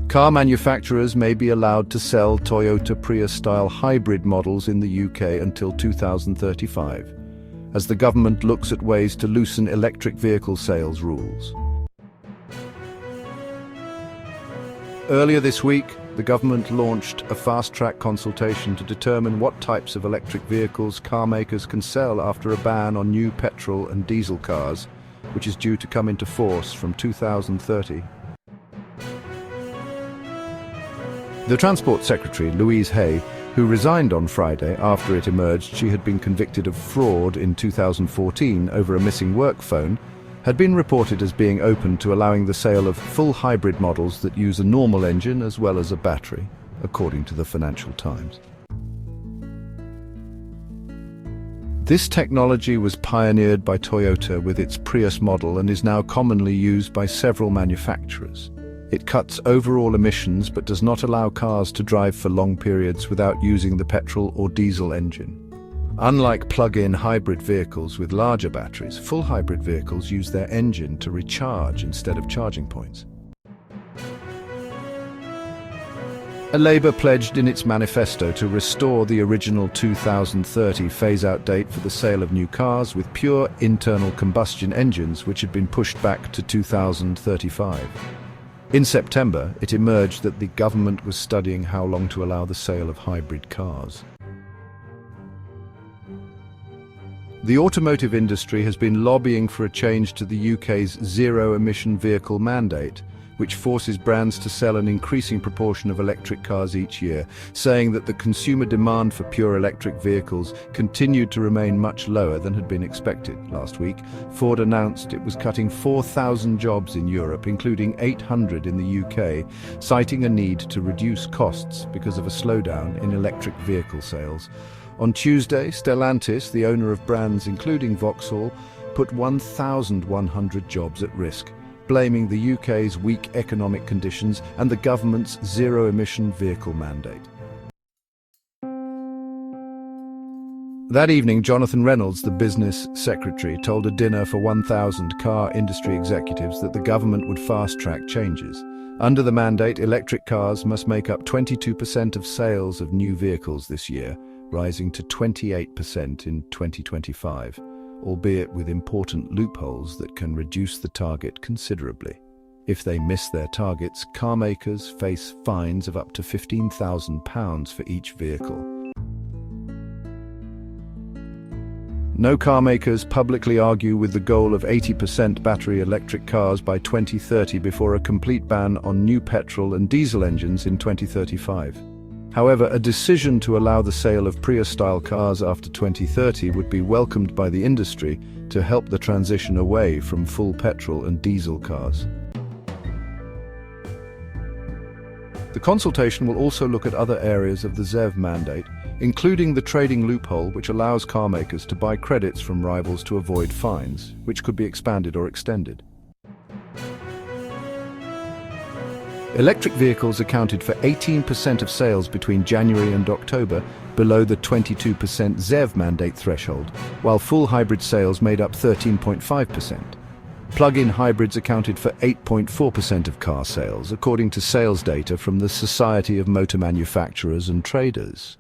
Car manufacturers may be allowed to sell Toyota Prius-style hybrid models in the UK until 2035, as the government looks at ways to loosen electric vehicle sales rules. Earlier this week, the government launched a fast-track consultation to determine what types of electric vehicles car makers can sell after a ban on new petrol and diesel cars, which is due to come into force from 2030. The Transport Secretary, Louise Hay, who resigned on Friday after it emerged she had been convicted of fraud in 2014 over a missing work phone, had been reported as being open to allowing the sale of full hybrid models that use a normal engine as well as a battery, according to the Financial Times. This technology was pioneered by Toyota with its Prius model and is now commonly used by several manufacturers. It cuts overall emissions but does not allow cars to drive for long periods without using the petrol or diesel engine. Unlike plug-in hybrid vehicles with larger batteries, full hybrid vehicles use their engine to recharge instead of charging points. Labour pledged in its manifesto to restore the original 2030 phase-out date for the sale of new cars with pure internal combustion engines, which had been pushed back to 2035. In September, it emerged that the government was studying how long to allow the sale of hybrid cars. The automotive industry has been lobbying for a change to the UK's zero-emission vehicle mandate, which forces brands to sell an increasing proportion of electric cars each year, saying that the consumer demand for pure electric vehicles continued to remain much lower than had been expected. Last week, Ford announced it was cutting 4,000 jobs in Europe, including 800 in the UK, citing a need to reduce costs because of a slowdown in electric vehicle sales. On Tuesday, Stellantis, the owner of brands including Vauxhall, put 1,100 jobs at risk, blaming the UK's weak economic conditions and the government's zero-emission vehicle mandate. That evening, Jonathan Reynolds, the business secretary, told a dinner for 1,000 car industry executives that the government would fast-track changes. Under the mandate, electric cars must make up 22% of sales of new vehicles this year, rising to 28% in 2025. Albeit with important loopholes that can reduce the target considerably. If they miss their targets, car makers face fines of up to £15,000 for each vehicle. No car makers publicly argue with the goal of 80% battery electric cars by 2030 before a complete ban on new petrol and diesel engines in 2035. However, a decision to allow the sale of Prius-style cars after 2030 would be welcomed by the industry to help the transition away from full petrol and diesel cars. The consultation will also look at other areas of the ZEV mandate, including the trading loophole which allows car makers to buy credits from rivals to avoid fines, which could be expanded or extended. Electric vehicles accounted for 18% of sales between January and October, below the 22% ZEV mandate threshold, while full hybrid sales made up 13.5%. Plug-in hybrids accounted for 8.4% of car sales, according to sales data from the Society of Motor Manufacturers and Traders.